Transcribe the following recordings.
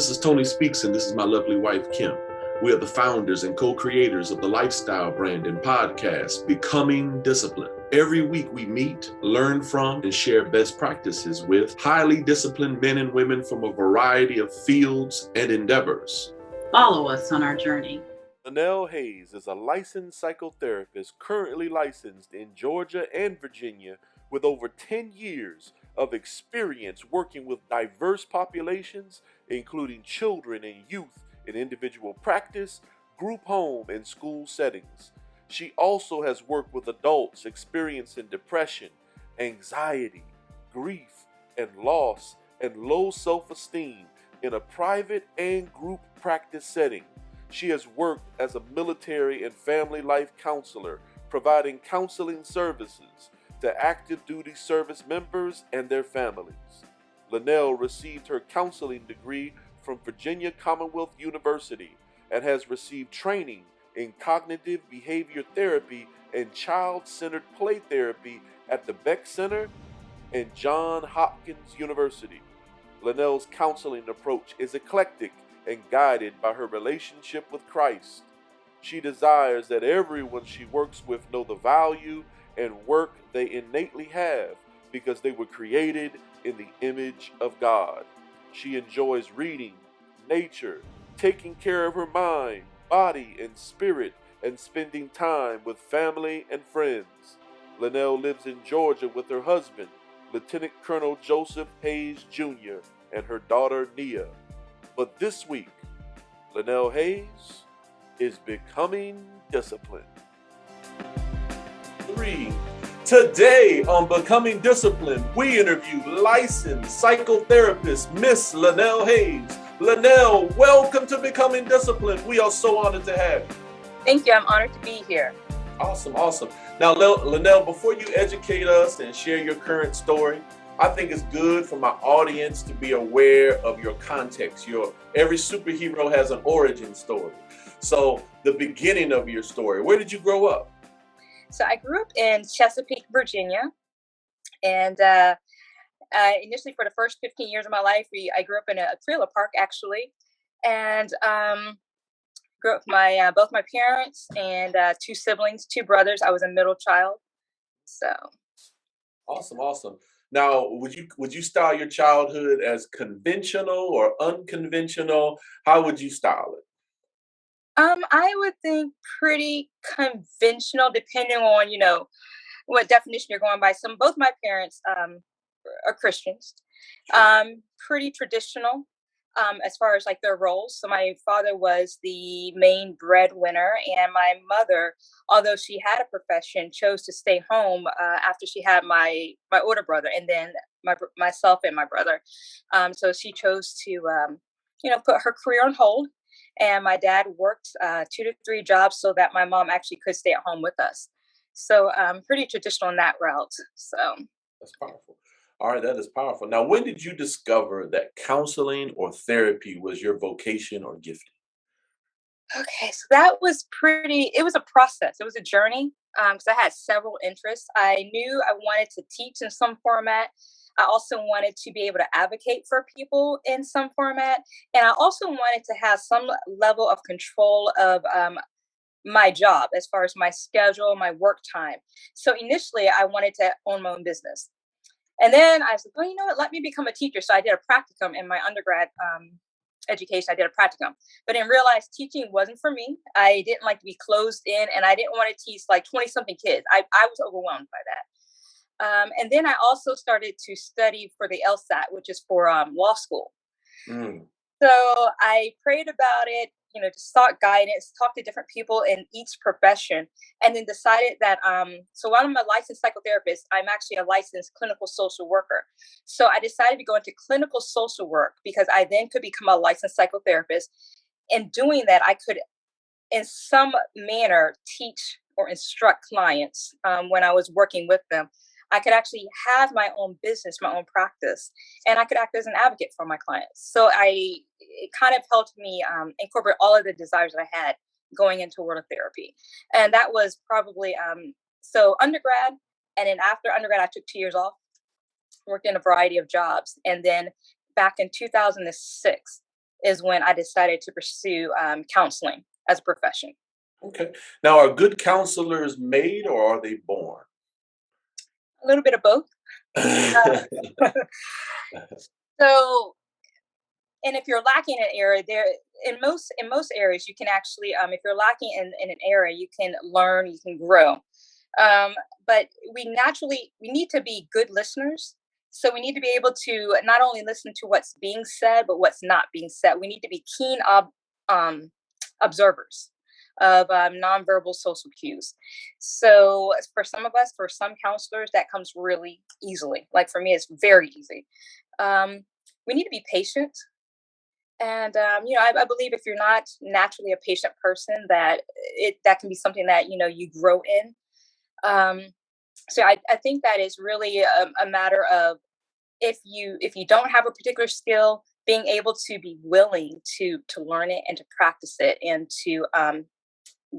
this is Tony Speaks, and this is my lovely wife, Kim. We are the founders and co-creators of the lifestyle brand and podcast, Becoming Disciplined. Every week we meet, learn from, and share best practices with highly disciplined men and women from a variety of fields and endeavors. Follow us on our journey. Lynnelle Hayes is a licensed psychotherapist currently licensed in Georgia and Virginia with over 10 years of experience working with diverse populations, including children and youth in individual practice, group home, and school settings. She also has worked with adults experiencing depression, anxiety, grief, and loss, and low self-esteem in a private and group practice setting. She has worked as a military and family life counselor, providing counseling services to active duty service members and their families. Lynnelle received her counseling degree from Virginia Commonwealth University and has received training in cognitive behavior therapy and child-centered play therapy at the Beck Center and Johns Hopkins University. Lynnelle's counseling approach is eclectic and guided by her relationship with Christ. She desires that everyone she works with know the value and work they innately have because they were created in the image of God. She enjoys reading, nature, taking care of her mind, body, and spirit, and spending time with family and friends. Lynnelle lives in Georgia with her husband, Lieutenant Colonel Joseph Hayes Jr., and her daughter Nia. But this week, Lynnelle Hayes is becoming disciplined. 3. Today on Becoming Disciplined, we interview licensed psychotherapist Miss Lynnelle Hayes. Lynnelle, welcome to Becoming Disciplined. We are so honored to have you. Thank you. I'm honored to be here. Awesome. Now, Lynnelle, before you educate us and share your current story, I think it's good for my audience to be aware of your context. Every superhero has an origin story. So the beginning of your story, where did you grow up? So I grew up in Chesapeake, Virginia. And initially for the first 15 years of my life, I grew up in a trailer park, actually. And grew up with both my parents and 2 siblings, 2 brothers. I was a middle child. So. Awesome. Now, would you style your childhood as conventional or unconventional? How would you style it? I would think pretty conventional, depending on, what definition you're going by. Both my parents are Christians. Sure. Pretty traditional as far as like their roles. So my father was the main breadwinner, and my mother, although she had a profession, chose to stay home after she had my older brother, and then myself and my brother. So she chose to put her career on hold. And my dad worked 2 to 3 jobs so that my mom actually could stay at home with us. So pretty traditional in that route. So that's powerful. All right, that is powerful. Now, when did you discover that counseling or therapy was your vocation or gifting? okay, so that was it was a process. It was a journey because I had several interests. I knew I wanted to teach in some format. I also wanted to be able to advocate for people in some format. And I also wanted to have some level of control of my job as far as my schedule, my work time. So initially, I wanted to own my own business. And then I said, well, you know what, let me become a teacher. So I did a practicum in my undergrad education. I did a practicum, but then realized teaching wasn't for me. I didn't like to be closed in, and I didn't want to teach like 20-something kids. I was overwhelmed by that. And then I also started to study for the LSAT, which is for law school. Mm. So I prayed about it, to sought guidance, talk to different people in each profession, and then decided that, so while I'm a licensed psychotherapist, I'm actually a licensed clinical social worker. So I decided to go into clinical social work because I then could become a licensed psychotherapist. In doing that, I could, in some manner, teach or instruct clients when I was working with them. I could actually have my own business, my own practice, and I could act as an advocate for my clients. So it kind of helped me incorporate all of the desires that I had going into the world of therapy. And that was probably, so undergrad, and then after undergrad, I took 2 years off, worked in a variety of jobs. And then back in 2006, is when I decided to pursue counseling as a profession. Okay. Now, are good counselors made or are they born? A little bit of both. So, and if you're lacking an area, there in most areas you can actually, if you're lacking in an area, you can learn, you can grow. But we need to be good listeners. So we need to be able to not only listen to what's being said, but what's not being said. We need to be keen observers of nonverbal social cues. So for some of us, for some counselors, that comes really easily. Like for me, it's very easy. We need to be patient. And I believe if you're not naturally a patient person, that can be something that you grow in. So I think that is really a matter of if you don't have a particular skill, being able to be willing to learn it and to practice it and to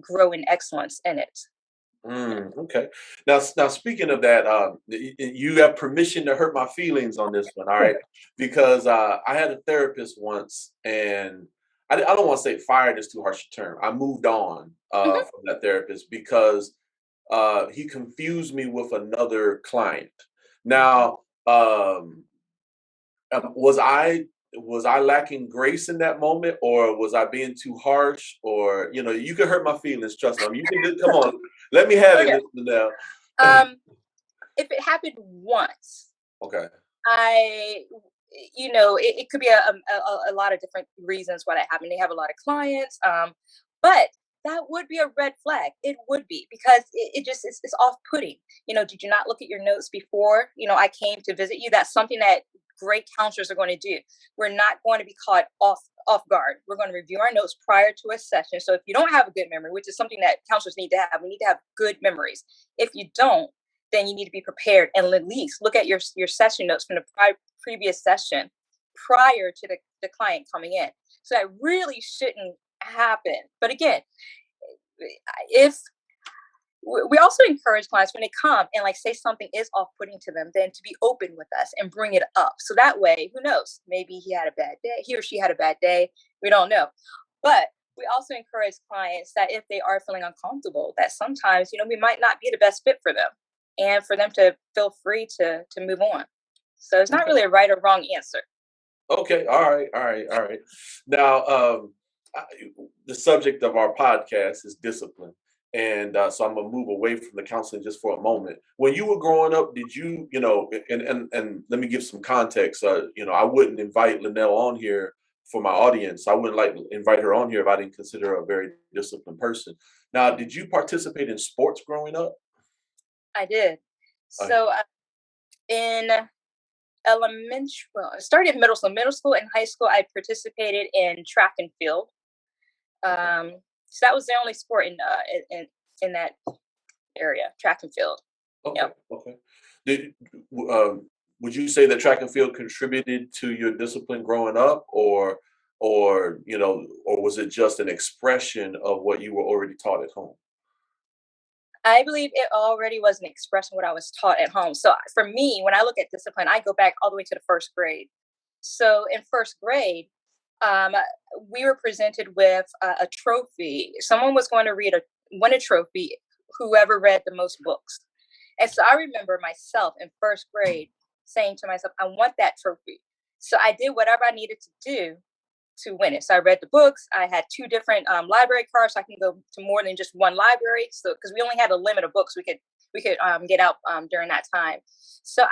grow in excellence in it. Okay. Now, speaking of that, you have permission to hurt my feelings on this one, all right? Because I had a therapist once, and I don't want to say fired is too harsh a term. I moved on Mhm. from that therapist because he confused me with another client. Now, was I lacking grace in that moment, or was I being too harsh? Or you can hurt my feelings. Trust me. I mean, you can come on. Let me have it, Okay. Miss Lynnelle. Um, if it happened once, Okay. I, it could be a lot of different reasons why that happened. They have a lot of clients, but that would be a red flag. It would be because it just it's off putting. Did you not look at your notes before? I came to visit you. That's something that great counselors are going to do. We're not going to be caught off guard. We're going to review our notes prior to a session. So if you don't have a good memory, which is something that counselors need to have, we need to have good memories. If you don't, then you need to be prepared and at least look at your session notes from the previous session prior to the client coming in. So that really shouldn't happen. But again, if we also encourage clients when they come and like say something is off-putting to them, then to be open with us and bring it up. So that way, who knows? Maybe he had a bad day. He or she had a bad day. We don't know. But we also encourage clients that if they are feeling uncomfortable, that sometimes, we might not be the best fit for them and for them to feel free to move on. So it's not Okay. really a right or wrong answer. Okay. All right. All right. All right. Now, I, the subject of our podcast is discipline. And so I'm gonna move away from the counseling just for a moment. When you were growing up, did and let me give some context. I wouldn't invite Lynnelle on here for my audience. I wouldn't like invite her on here if I didn't consider her a very disciplined person. Now, did you participate in sports growing up? I did. Uh, So in elementary, well, I started middle school and high school, I participated in track and field. okay. So that was the only sport in that area, track and field. Okay. Yep. Okay. Did would you say that track and field contributed to your discipline growing up, or was it just an expression of what you were already taught at home? I believe it already was an expression what I was taught at home. So for me, when I look at discipline, I go back all the way to the first grade. So in first grade, um, we were presented with a trophy. Someone was going to win a trophy, whoever read the most books. And so I remember myself in first grade saying to myself, I want that trophy. So I did whatever I needed to do to win it. So I read the books. I had two different library cards, so I can go to more than just one library. So because we only had a limit of books we could get out during that time. So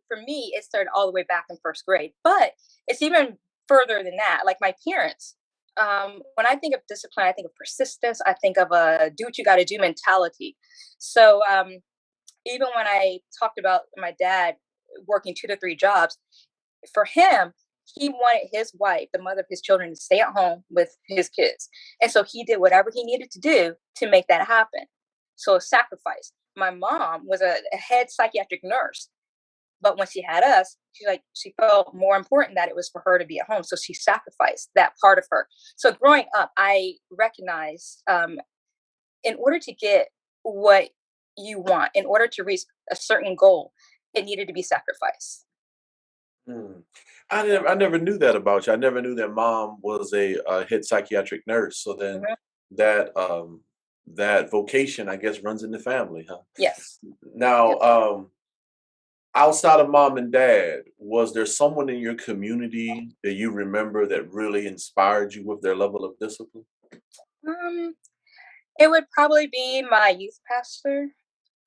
for me it started all the way back in first grade, but it's even further than that. Like my parents, when I think of discipline, I think of persistence. I think of a do what you got to do mentality. So even when I talked about my dad working 2 to 3 jobs, for him, he wanted his wife, the mother of his children, to stay at home with his kids. And so he did whatever he needed to do to make that happen. So a sacrifice. My mom was a head psychiatric nurse, but when she had us, she felt more important that it was for her to be at home. So she sacrificed that part of her. So growing up, I recognized in order to get what you want, in order to reach a certain goal, it needed to be sacrificed. Mm. I never knew that about you. I never knew that mom was a head psychiatric nurse. So then Mhm. that that vocation, I guess, runs in the family, huh? Yes. Now, Yep. outside of mom and dad, was there someone in your community that you remember that really inspired you with their level of discipline? Um, it would probably be my youth pastor,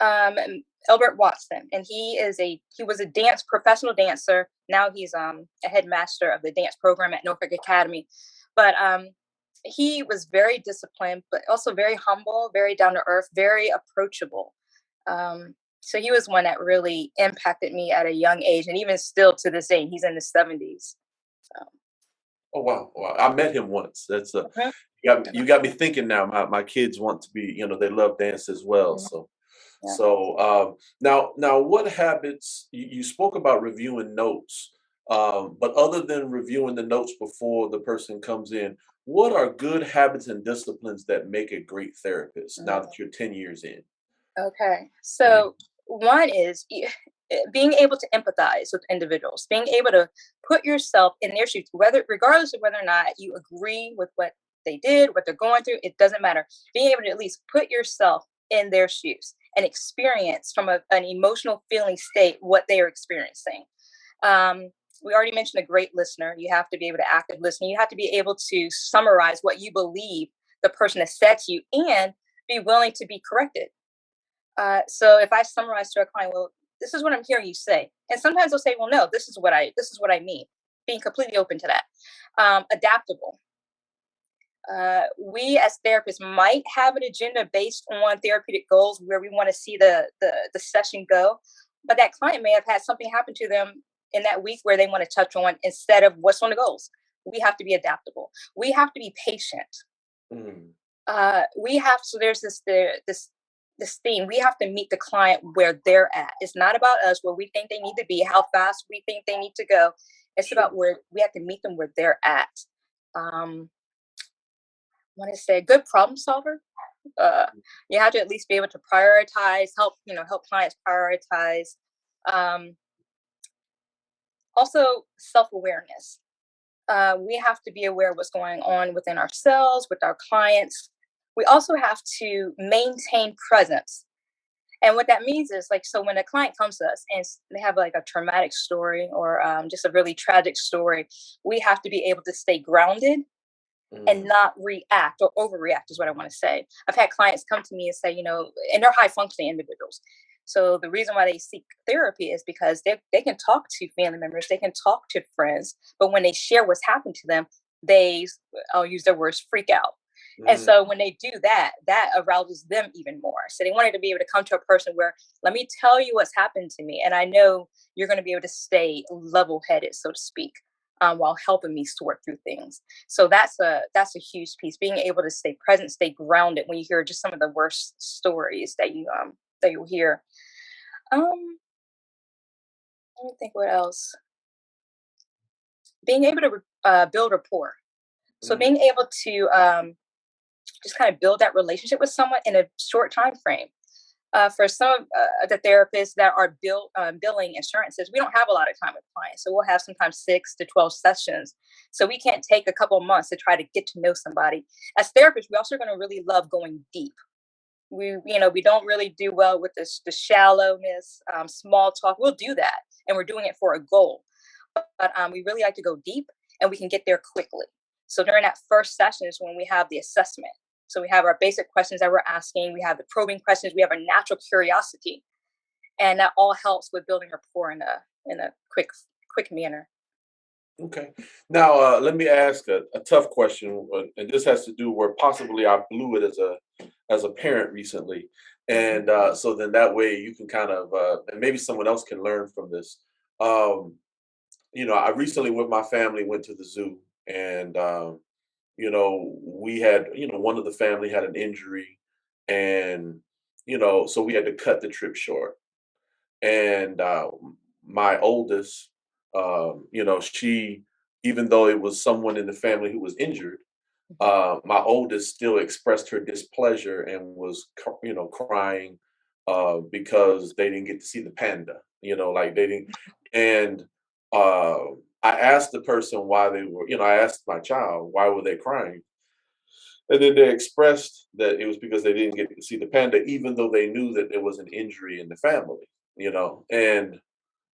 Elbert Watson, and he was a professional dancer. Now he's a headmaster of the dance program at Norfolk Academy. But he was very disciplined, but also very humble, very down to earth, very approachable. So he was one that really impacted me at a young age, and even still to this day, he's in his 70s. So, Oh wow, wow. I met him once. That's mhm, you got me thinking now. My kids want to be, they love dance as well. mhm, So yeah. now what habits you spoke about reviewing notes, but other than reviewing the notes before the person comes in, what are good habits and disciplines that make a great therapist now Mhm. that you're 10 years in? Okay. Mhm. So one is being able to empathize with individuals, being able to put yourself in their shoes, whether regardless of whether or not you agree with what they did, what they're going through, it doesn't matter. Being able to at least put yourself in their shoes and experience from an emotional feeling state what they are experiencing. Um, we already mentioned a great listener. You have to be able to active listen. You have to be able to summarize what you believe the person has said to you and be willing to be corrected. So if I summarize to a client, well, this is what I'm hearing you say, and sometimes they'll say, well, no, this is what I mean. Being completely open to that, adaptable. We as therapists might have an agenda based on therapeutic goals where we want to see the session go, but that client may have had something happen to them in that week where they want to touch on instead of what's on the goals. We have to be adaptable. We have to be patient. Mm, We have so there's this theme. We have to meet the client where they're at. It's not about us where we think they need to be, how fast we think they need to go. It's about sure. where we have to meet them where they're at. Um, I want to say good problem solver. Uh, you have to at least be able to prioritize, help clients prioritize. Um, Also, self awareness. We have to be aware of what's going on within ourselves, with our clients. We also have to maintain presence. And what that means is like, so when a client comes to us and they have like a traumatic story or just a really tragic story, we have to be able to stay grounded and Mm, not react or overreact, is what I want to say. I've had clients come to me and say, and they're high functioning individuals. So the reason why they seek therapy is because they can talk to family members, they can talk to friends, but when they share what's happened to them, I'll use their words, freak out. And mm, so when they do that, that arouses them even more. So they wanted to be able to come to a person where, let me tell you what's happened to me. And I know you're going to be able to stay level headed, so to speak, while helping me sort through things. So that's a huge piece. Being able to stay present, stay grounded when you hear just some of the worst stories that you hear. Um, Let me think what else. Being able to build rapport. So mm, being able to just kind of build that relationship with someone in a short time frame. For some of the therapists that are billing insurances, we don't have a lot of time with clients. So we'll have sometimes 6 to 12 sessions. So we can't take a couple of months to try to get to know somebody. As therapists, we also going to really love going deep. We don't really do well with the shallowness, small talk. We'll do that, and we're doing it for a goal. But we really like to go deep, and we can get there quickly. So during that first session is when we have the assessment. So we have our basic questions that we're asking. We have the probing questions. We have a natural curiosity, and that all helps with building rapport in a quick manner. okay. Now, let me ask a tough question, and this has to do where possibly I blew it as a parent recently, and so then that way you can kind of and maybe someone else can learn from this. Um, I recently with my family went to the zoo, and we had one of the family had an injury, and so we had to cut the trip short. And my oldest, she, even though it was someone in the family who was injured, Mhm. my oldest still expressed her displeasure and was, crying because they didn't get to see the panda. Like they didn't, and I asked the person why they were, I asked my child, why were they crying? And then they expressed that it was because they didn't get to see the panda, even though they knew that there was an injury in the family, and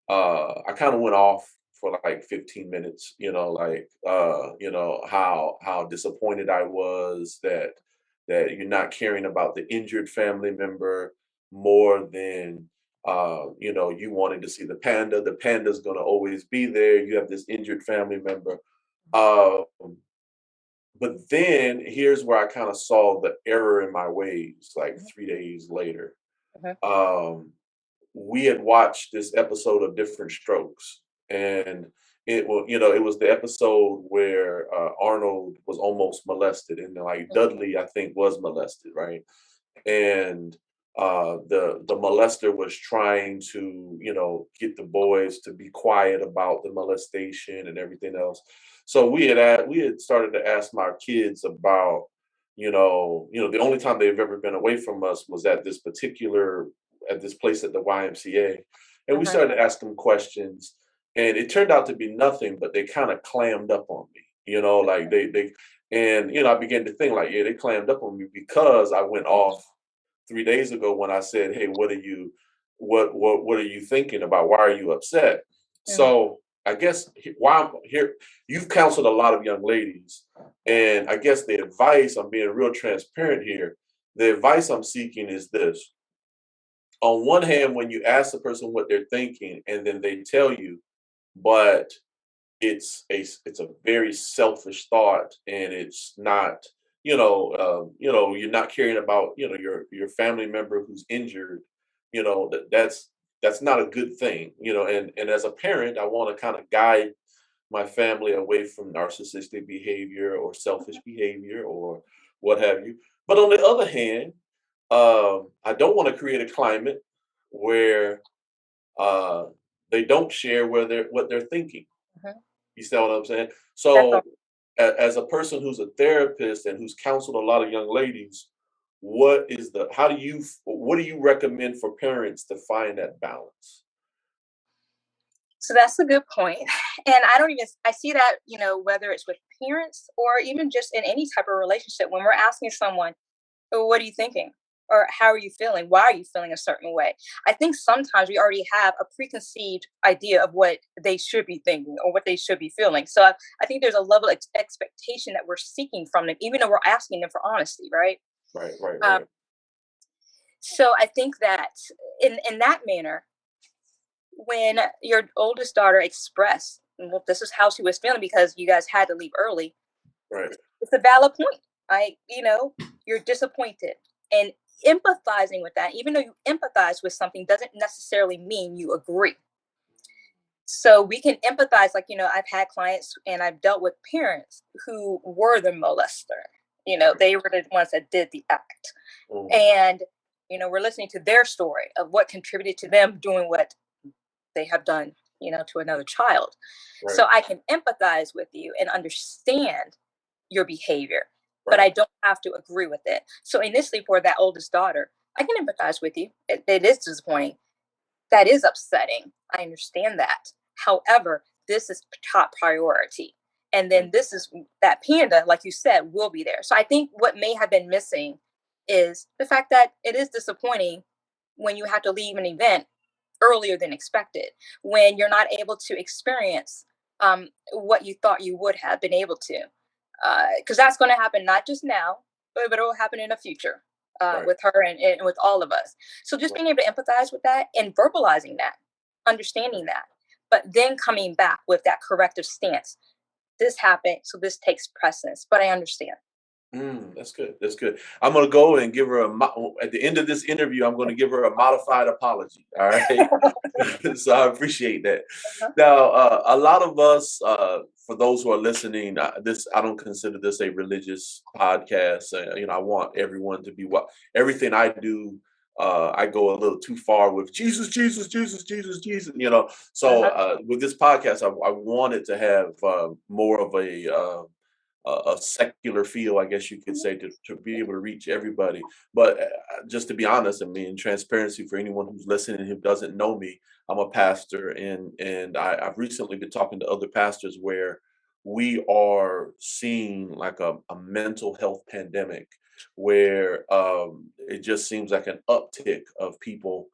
I kind of went off for like 15 minutes, how disappointed I was that you're not caring about the injured family member more than you wanting to see the panda. The panda's gonna always be there. You have this injured family member. Um, but then here's where I kind of saw the error in my ways, like 3 days later. Mhm. Um, we had watched this episode of Different Strokes, and it was the episode where Arnold was almost molested, and like Dudley, I think, was molested, right? And the molester was trying to get the boys to be quiet about the molestation and everything else. So we had started to ask my kids about the only time they've ever been away from us was at this place at the YMCA, and we Uh-huh. started to ask them questions, and it turned out to be nothing, but they kind of clammed up on me, like they and I began to think like, yeah, they clammed up on me because I went off 3 days ago when I said, "Hey, what are you thinking about? Why are you upset?" Mhm. So I guess why I'm here, you've counseled a lot of young ladies, and I guess the advice, I'm being real transparent here. The advice I'm seeking is this: on one hand, when you ask the person what they're thinking, and then they tell you, but it's a very selfish thought, and it's not you're not caring about your family member who's injured. That's not a good thing. And as a parent, I want to kind of guide my family away from narcissistic behavior or selfish behavior or what have you. But on the other hand, I don't want to create a climate where uh, they don't share what they're thinking. Mhm. You see what I'm saying? That's So, all. as a person who's a therapist and who's counseled a lot of young ladies, what do you recommend for parents to find that balance? So that's a good point. And I see that, whether it's with parents or even just in any type of relationship, when we're asking someone, "Oh, what are you thinking?" Or how are you feeling? Why are you feeling a certain way? I think sometimes we already have a preconceived idea of what they should be thinking or what they should be feeling. So I think there's a level of expectation that we're seeking from them, even though we're asking them for honesty, right? Right, right, Um, right, so I think that in that manner, when your oldest daughter expressed, well, this is how she was feeling because you guys had to leave early, right, it's a valid point. You're disappointed and empathizing with that, even though you empathize with something, doesn't necessarily mean you agree. So we can empathize, like, I've had clients and I've dealt with parents who were the molester. right. They were the ones that did the act. Mhm. And, we're listening to their story of what contributed to them doing what they have done, to another child. Right, So I can empathize with you and understand your behavior, but right, I don't have to agree with it. So initially, for that oldest daughter, I can empathize with you. It is disappointing. That is upsetting. I understand that. However, this is top priority. And right. then this is that panda, like you said, will be there. So I think what may have been missing is the fact that it is disappointing when you have to leave an event earlier than expected, when you're not able to experience what you thought you would have been able to. Because that's going to happen not just now, but it will happen in the future Right, with her and with all of us. So just right, being able to empathize with that and verbalizing that, understanding that, but then coming back with that corrective stance. This happened, so this takes precedence, but I understand. That's good. That's good. I'm gonna go and give her at the end of this interview. I'm gonna give her a modified apology. All right. So I appreciate that. Uh-huh. Now, a lot of us, for those who are listening, I don't consider this a religious podcast. I want everyone to be what everything I do. I go a little too far with Jesus, Jesus, Jesus, Jesus, Jesus. So Uh-huh. with this podcast, I wanted to have more of a secular feel, I guess you could say, to be able to reach everybody. But just to be honest, I mean, transparency for anyone who's listening who doesn't know me, I'm a pastor, and I've recently been talking to other pastors where we are seeing like a mental health pandemic where it just seems like an uptick of people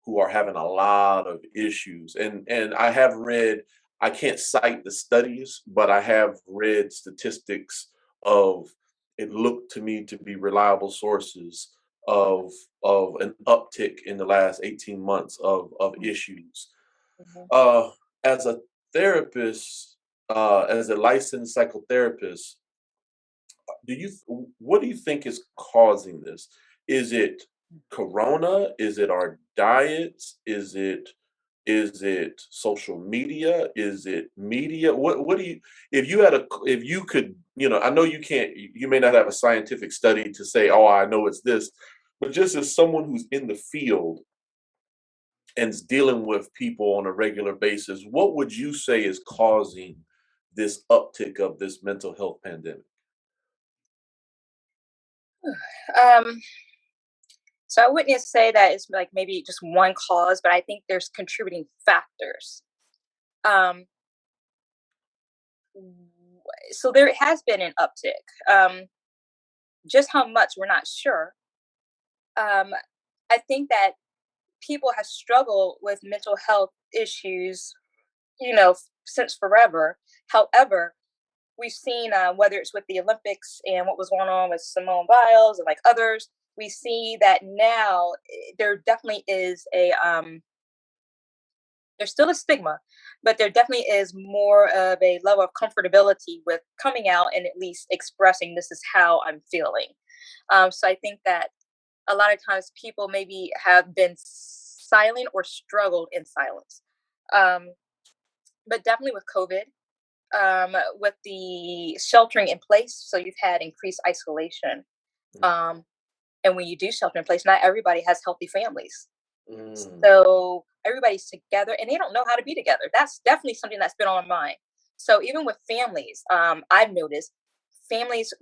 who are having a lot of issues. And I have read, I can't cite the studies, but I have read statistics of it looked to me to be reliable sources of an uptick in the last 18 months of issues. Mhm. As a therapist, as a licensed psychotherapist, what do you think is causing this? Is it corona? Is it our diets? Is it social media? Is it media? What do you, if you could, I know you can't, you may not have a scientific study to say, oh, I know it's this, but just as someone who's in the field and is dealing with people on a regular basis, what would you say is causing this uptick of this mental health pandemic? Um, so I wouldn't say that it's like maybe just one cause, but I think there's contributing factors. Um, so there has been an uptick. Just how much we're not sure. Um, I think that people have struggled with mental health issues, since forever. However, we've seen whether it's with the Olympics and what was going on with Simone Biles and like others, we see that now there definitely is there's still a stigma, but there definitely is more of a level of comfortability with coming out and at least expressing this is how I'm feeling. So I think that a lot of times people maybe have been silent or struggled in silence. Um, but definitely with COVID, with the sheltering in place, so you've had increased isolation. Um, and when you do shelter in place, not everybody has healthy families. Mm, So everybody's together and they don't know how to be together. That's definitely something that's been on my mind. So even with families, I've noticed families,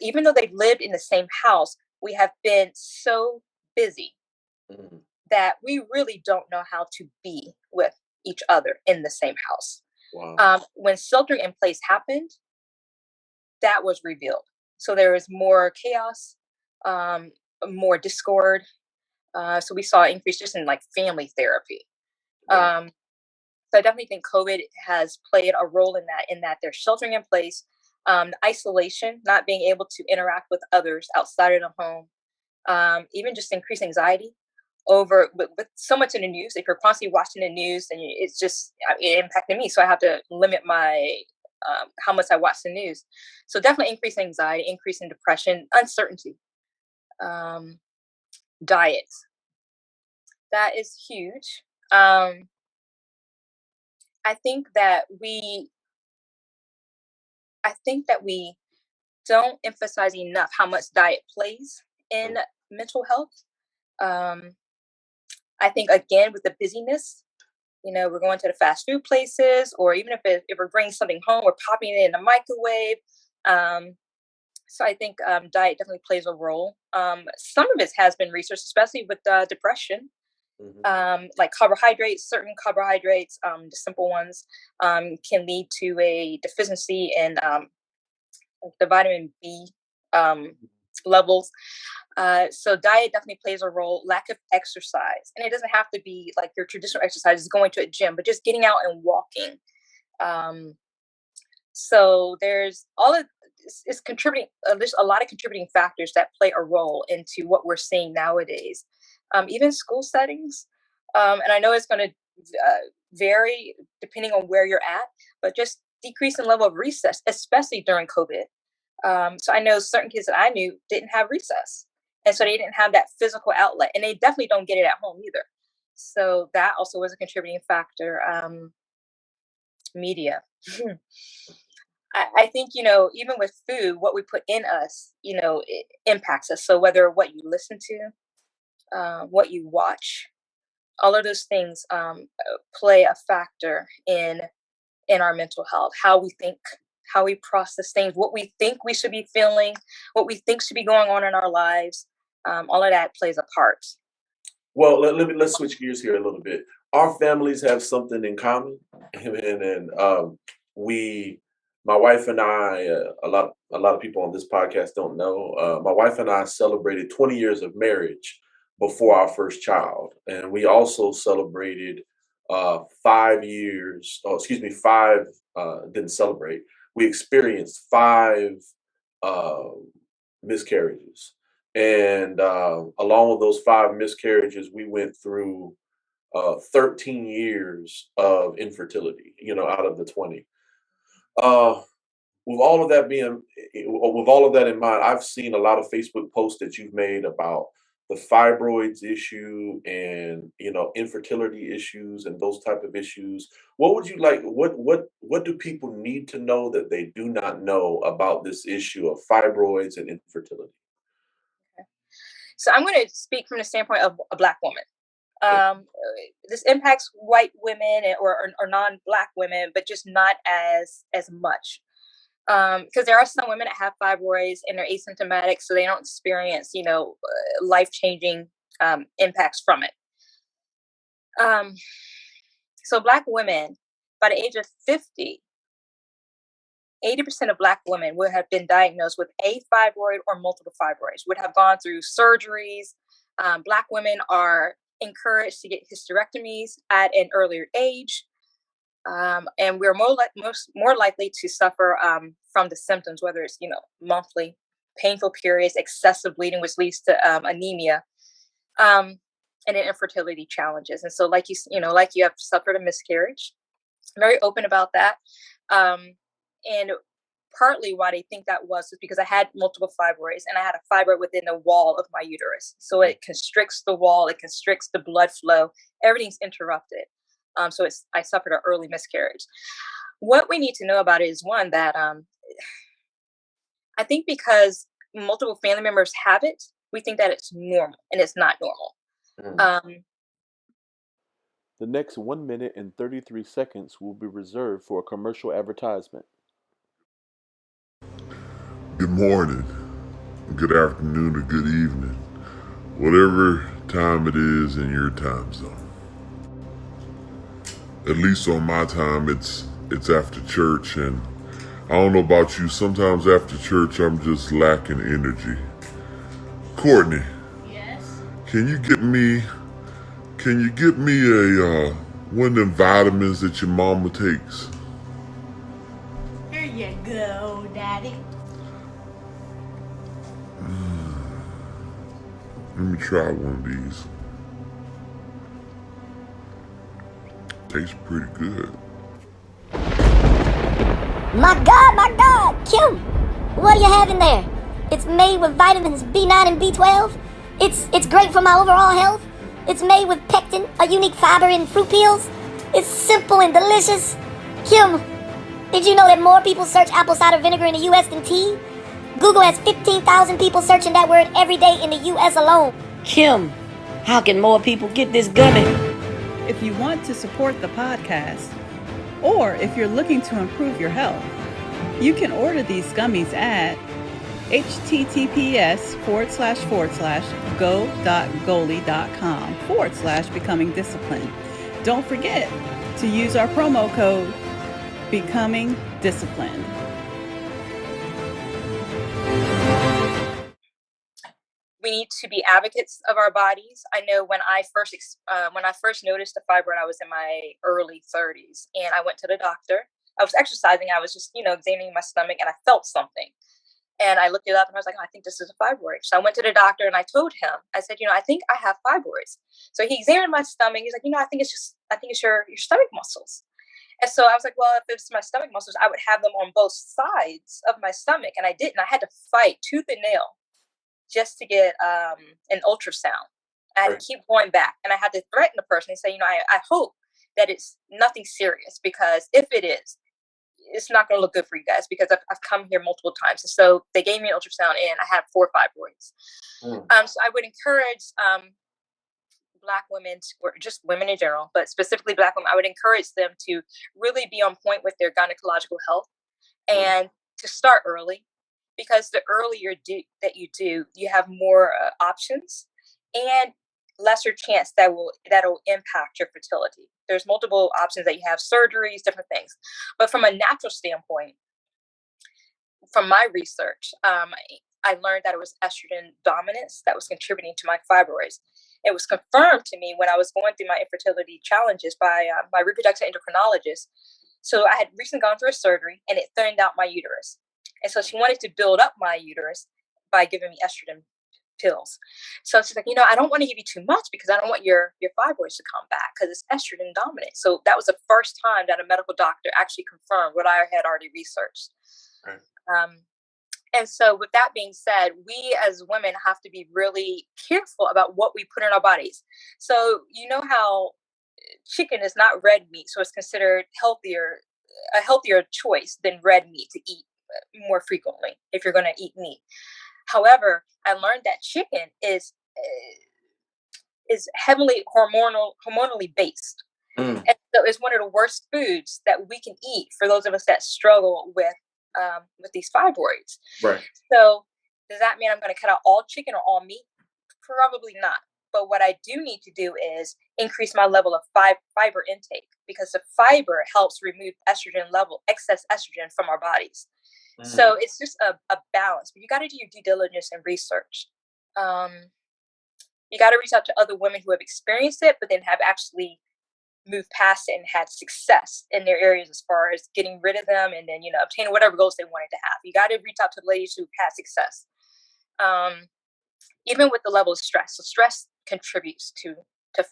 even though they've lived in the same house, we have been so busy mm, that we really don't know how to be with each other in the same house. wow. When sheltering in place happened, that was revealed. So there was more chaos, um, more discord. So we saw increase just in like family therapy. Right. Um, so I definitely think COVID has played a role in that. In that they're sheltering in place, isolation, not being able to interact with others outside of the home, even just increased anxiety over with so much in the news. If you're constantly watching the news, and it's just it impacted me, so I have to limit my how much I watch the news. So definitely increased anxiety, increase in depression, uncertainty, um, diet. That is huge. Um, I think that we don't emphasize enough how much diet plays in Mm, mental health. Um, I think again with the busyness, we're going to the fast food places, or even if we're bringing something home, we're popping it in the microwave. Um, so I think diet definitely plays a role. Some of it has been researched, especially with depression. mhm, Like carbohydrates, certain carbohydrates, the simple ones, can lead to a deficiency in like the vitamin B um, levels. So diet definitely plays a role. Lack of exercise, and it doesn't have to be like your traditional exercise is going to a gym, but just getting out and walking. Um, so there's all of it's contributing. There's a lot of contributing factors that play a role into what we're seeing nowadays. Even school settings, and I know it's going to vary depending on where you're at, but just decrease in level of recess, especially during COVID. So I know certain kids that I knew didn't have recess, and so they didn't have that physical outlet, and they definitely don't get it at home either. So that also was a contributing factor. Media. I think, even with food, what we put in us, it impacts us. So whether what you listen to, what you watch, all of those things play a factor in our mental health, how we think, how we process things, what we think we should be feeling, what we think should be going on in our lives. All of that plays a part. Well, let's switch gears here a little bit. Our families have something in common, and my wife and I, a lot of people on this podcast don't know. My wife and I celebrated 20 years of marriage before our first child, and we also celebrated 5 years. Oh, excuse me, five. Didn't celebrate. We experienced 5 miscarriages. And along with those 5 miscarriages, we went through 13 years of infertility, out of the 20. Uh, with all of that in mind, I've seen a lot of Facebook posts that you've made about the fibroids issue and infertility issues and those type of issues. What would you like? What do people need to know that they do not know about this issue of fibroids and infertility? So I'm going to speak from the standpoint of a Black woman. This impacts white women or non-Black women, but just not as much. Because there are some women that have fibroids and they're asymptomatic, so they don't experience, life-changing impacts from it. So Black women, by the age of 50, 80% of Black women would have been diagnosed with a fibroid or multiple fibroids, would have gone through surgeries. Black women are encouraged to get hysterectomies at an earlier age. And we're more likely to suffer from the symptoms, whether it's, monthly painful periods, excessive bleeding, which leads to anemia, and then infertility challenges. And so like you have suffered a miscarriage. I'm very open about that. And partly why they think that was because I had multiple fibroids and I had a fibroid within the wall of my uterus. So it constricts the wall, it constricts the blood flow, everything's interrupted. So I suffered an early miscarriage. What we need to know about it is one, that I think because multiple family members have it, we think that it's normal, and it's not normal. The next 1 minute and 33 seconds will be reserved for a commercial advertisement. Good morning, good afternoon, or good evening, whatever time it is in your time zone. At least on my time, it's after church, and I don't know about you, sometimes after church I'm just lacking energy. Courtney. Yes? Can you get me a one of them vitamins that your mama takes? Here you go, Daddy. Let me try one of these. Tastes pretty good. My God, Kim! What do you have in there? It's made with vitamins B9 and B12. It's great for my overall health. It's made with pectin, a unique fiber in fruit peels. It's simple and delicious. Kim, did you know that more people search apple cider vinegar in the U.S. than tea? Google has 15,000 people searching that word every day in the U.S. alone. Kim, how can more people get this gummy? If you want to support the podcast, or if you're looking to improve your health, you can order these gummies at https://go.goli.com/becoming disciplined. Don't forget to use our promo code Becoming Disciplined. We need to be advocates of our bodies. I know when I first noticed the fibroid, I was in my early 30s, and I went to the doctor. I was exercising. I was just, examining my stomach, and I felt something. And I looked it up, and I was like, oh, I think this is a fibroid. So I went to the doctor, and I told him, I said, I think I have fibroids. So he examined my stomach. He's like, I think it's your stomach muscles. And so I was like, well, if it's my stomach muscles, I would have them on both sides of my stomach. And I didn't. I had to fight tooth and nail just to get an ultrasound. I had to keep going back, and I had to threaten the person and say, I hope that it's nothing serious, because if it is, it's not going to look good for you guys, because I've come here multiple times. And so they gave me an ultrasound, and I had 4 fibroids. So I would encourage Black women, or just women in general, but specifically Black women, I would encourage them to really be on point with their gynecological health. and to start early, because the earlier that you do, you have more options and lesser chance that'll impact your fertility. There's multiple options that you have, surgeries, different things. But from a natural standpoint, from my research, I learned that it was estrogen dominance that was contributing to my fibroids. It was confirmed to me when I was going through my infertility challenges by my reproductive endocrinologist. So I had recently gone through a surgery, and it thinned out my uterus. And so she wanted to build up my uterus by giving me estrogen pills. So she's like, I don't want to give you too much because I don't want your fibroids to come back because it's estrogen dominant. So that was the first time that a medical doctor actually confirmed what I had already researched. Right. And so with that being said, we as women have to be really careful about what we put in our bodies. So you know how chicken is not red meat, so it's considered a healthier choice than red meat to eat more frequently if you're going to eat meat. However, I learned that chicken is heavily hormonally based. And so it's one of the worst foods that we can eat for those of us that struggle with these fibroids. Right. So does that mean I'm going to cut out all chicken or all meat? Probably not. But what I do need to do is increase my level of fiber intake, because the fiber helps remove excess estrogen from our bodies. So it's just a balance. But you got to do your due diligence and research. You got to reach out to other women who have experienced it, but then have actually moved past it and had success in their areas as far as getting rid of them and then, obtaining whatever goals they wanted to have. You got to reach out to the ladies who've had success. Even with the level of stress. So stress contributes to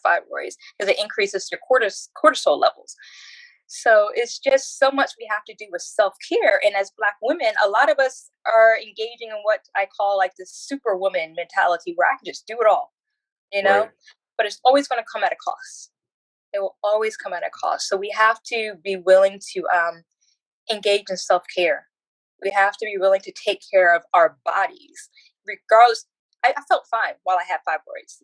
fibroids because it increases your cortisol levels. So it's just so much we have to do with self-care. And as Black women, a lot of us are engaging in what I call like this superwoman mentality where I can just do it all, right. But it's always going to come at a cost. It will always come at a cost. So we have to be willing to engage in self-care. We have to be willing to take care of our bodies, regardless. I felt fine while I had fibroids.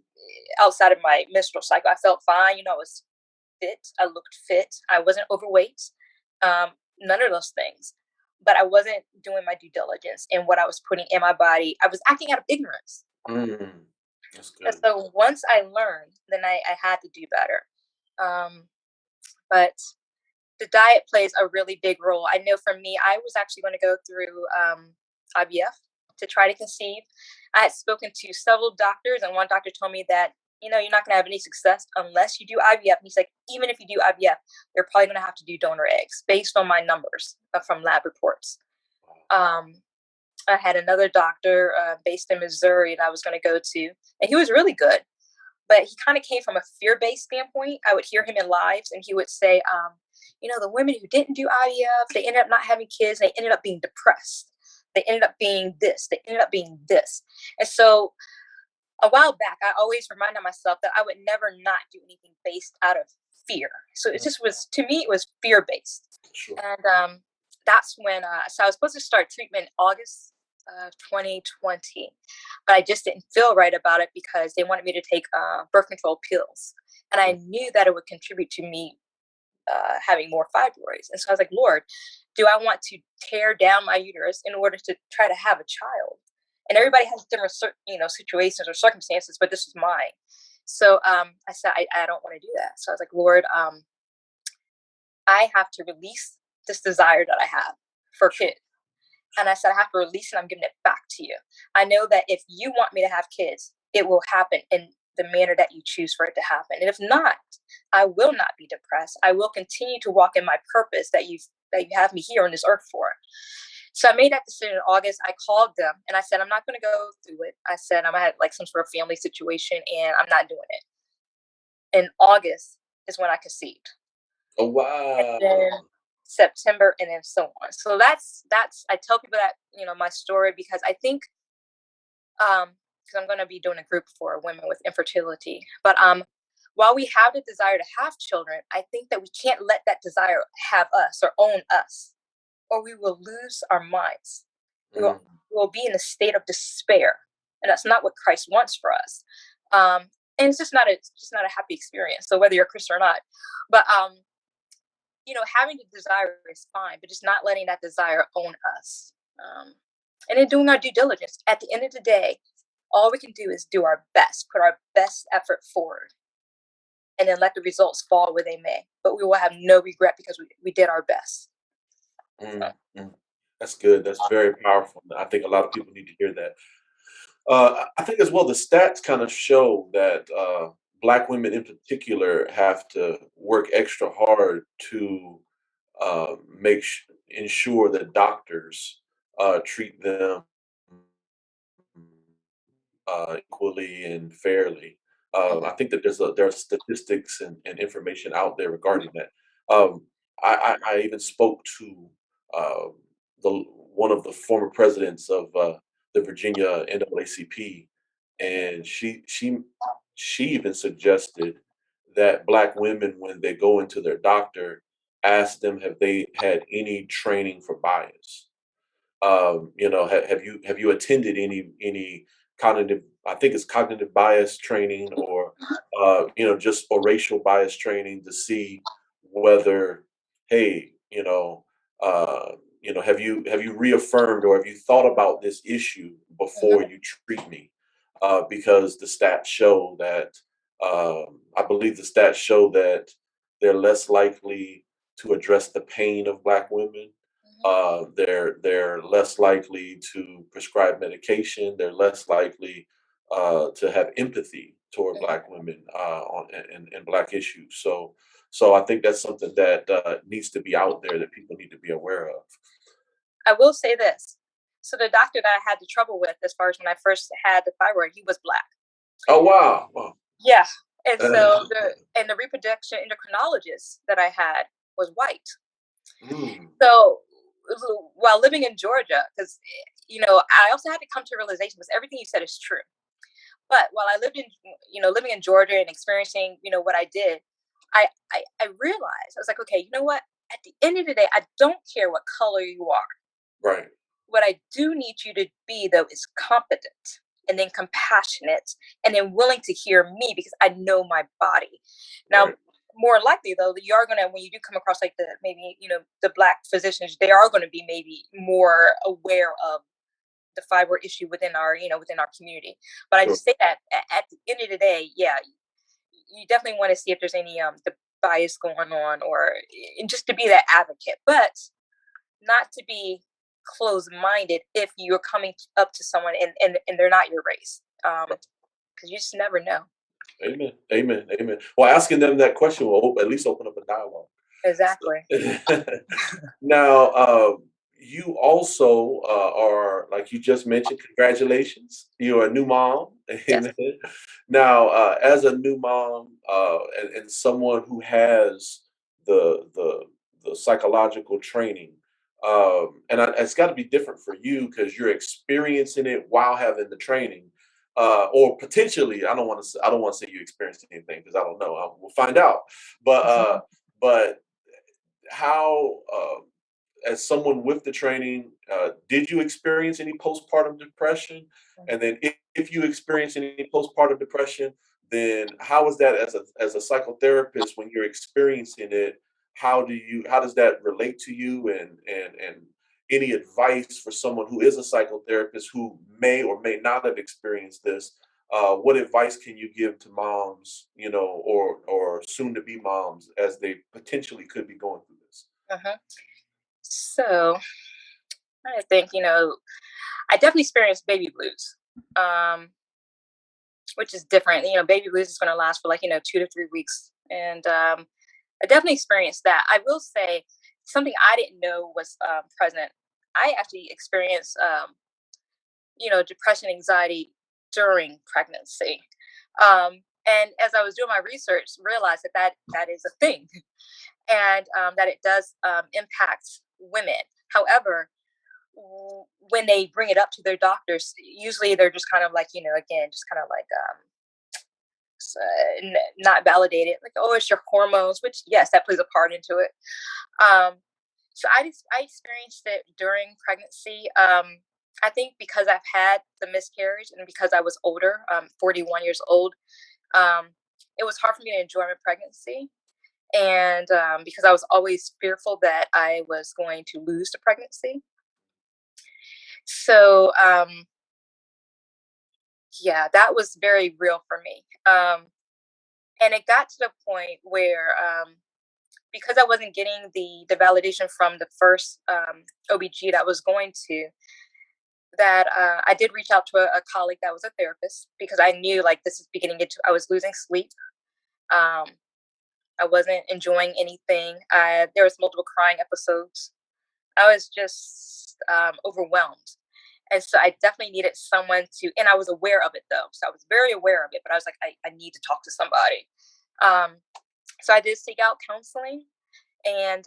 Outside of my menstrual cycle, I felt fine. I was fit. I looked fit. I wasn't overweight. None of those things. But I wasn't doing my due diligence in what I was putting in my body. I was acting out of ignorance. That's good. And so once I learned, then I had to do better. But the diet plays a really big role. I know for me, I was actually going to go through IVF to try to conceive. I had spoken to several doctors, and one doctor told me that, you're not going to have any success unless you do IVF. And he's like, even if you do IVF, you're probably going to have to do donor eggs based on my numbers from lab reports. I had another doctor based in Missouri that I was going to go to, and he was really good. But he kind of came from a fear-based standpoint. I would hear him in lives, and he would say, the women who didn't do IVF, they ended up not having kids. They ended up being depressed. They ended up being this. They ended up being this. And so a while back, I always reminded myself that I would never not do anything based out of fear. So it just was, to me, it was fear-based. Sure. And that's when, so I was supposed to start treatment in August 2020, but I just didn't feel right about it because they wanted me to take birth control pills. And I knew that it would contribute to me having more fibroids. And so I was like, Lord, do I want to tear down my uterus in order to try to have a child? And everybody has different, situations or circumstances, but this was mine. So I said, I don't want to do that. So I was like, Lord, I have to release this desire that I have for kids. And I said, I have to release it. I'm giving it back to you. I know that if you want me to have kids, it will happen in the manner that you choose for it to happen. And if not, I will not be depressed. I will continue to walk in my purpose that you have me here on this earth for. So I made that decision in August. I called them and I said, I'm not going to go through it. I said, I'm going to have like some sort of family situation and I'm not doing it. In August is when I conceived. Oh, wow. And then September and then so on. So that's, I tell people that, my story because I think, because I'm going to be doing a group for women with infertility, but while we have the desire to have children, I think that we can't let that desire have us or own us, or we will lose our minds. We will be in a state of despair, and that's not what Christ wants for us. And it's just not a happy experience. So whether you're a Christian or not, but having the desire is fine, but just not letting that desire own us. And then doing our due diligence. At the end of the day, all we can do is do our best, put our best effort forward, and then let the results fall where they may. But we will have no regret because we did our best. Mm, mm. That's good. That's very powerful. I think a lot of people need to hear that. I think as well, the stats kind of show that Black women in particular have to work extra hard to ensure that doctors treat them equally and fairly. I think that there are statistics and information out there regarding that. Um, I even spoke to uh, the one of the former presidents of the Virginia NAACP, and she even suggested that Black women, when they go into their doctor, ask them have they had any training for bias. Have you attended any cognitive, I think it's cognitive bias training, or just or racial bias training, to see whether, hey, have you reaffirmed, or have you thought about this issue before you treat me? Because the stats show that, I believe the stats show that they're less likely to address the pain of Black women. They're less likely to prescribe medication. They're less likely to have empathy toward Black women and Black issues. So I think that's something that needs to be out there, that people need to be aware of. I will say this. So the doctor that I had the trouble with, as far as when I first had the thyroid, he was Black. Oh, wow. Wow. Yeah. And so the reproduction endocrinologist that I had was white. So while living in Georgia, because I also had to come to a realization, because everything you said is true. But while I lived in, living in Georgia and experiencing, what I did, I realized, I was like, okay, you know what? At the end of the day, I don't care what color you are. Right. What I do need you to be, though, is competent, and then compassionate, and then willing to hear me, because I know my body. Now, right. More likely, though, that you are going to, when you do come across like the Black physicians, they are going to be maybe more aware of the fibroid issue within our community. But I just say that at the end of the day, yeah, you definitely want to see if there's any the bias going on, and just to be that advocate, but not to be closed-minded if you're coming up to someone and they're not your race, because you just never know. Amen. Amen. Amen. Well, asking them that question will at least open up a dialogue. Exactly. Now, you also are, like you just mentioned, congratulations. You're a new mom. Yes. Now, as a new mom and someone who has the psychological training, it's got to be different for you because you're experiencing it while having the training. Or potentially, I don't want to say you experienced anything, because I don't know. We'll find out. But how, as someone with the training, did you experience any postpartum depression? And then, if you experience any postpartum depression, then how is that as a psychotherapist when you're experiencing it? How does that relate to you? And any advice for someone who is a psychotherapist who may or may not have experienced this? What advice can you give to moms, or soon to be moms, as they potentially could be going through this? So I think, I definitely experienced baby blues, which is different. Baby blues is going to last for 2 to 3 weeks. And I definitely experienced that. I will say something I didn't know was present. I actually experienced, depression, anxiety during pregnancy. And as I was doing my research, realized that is a thing, and that it does impact women. However, when they bring it up to their doctors, usually they're just kind of like, again, just kind of like not validated, like, oh, it's your hormones, which, yes, that plays a part into it. So I experienced it during pregnancy. I think because I've had the miscarriage, and because I was older, 41 years old, it was hard for me to enjoy my pregnancy. And because I was always fearful that I was going to lose the pregnancy. So, yeah, that was very real for me. And it got to the point where, because I wasn't getting the validation from the first OBG that I was going to, that I did reach out to a colleague that was a therapist, because I knew like this is beginning to, I was losing sleep. I wasn't enjoying anything. There was multiple crying episodes. I was just overwhelmed. And so I definitely needed someone to, and I was aware of it though. So I was very aware of it, but I was like, I need to talk to somebody. So I did seek out counseling, and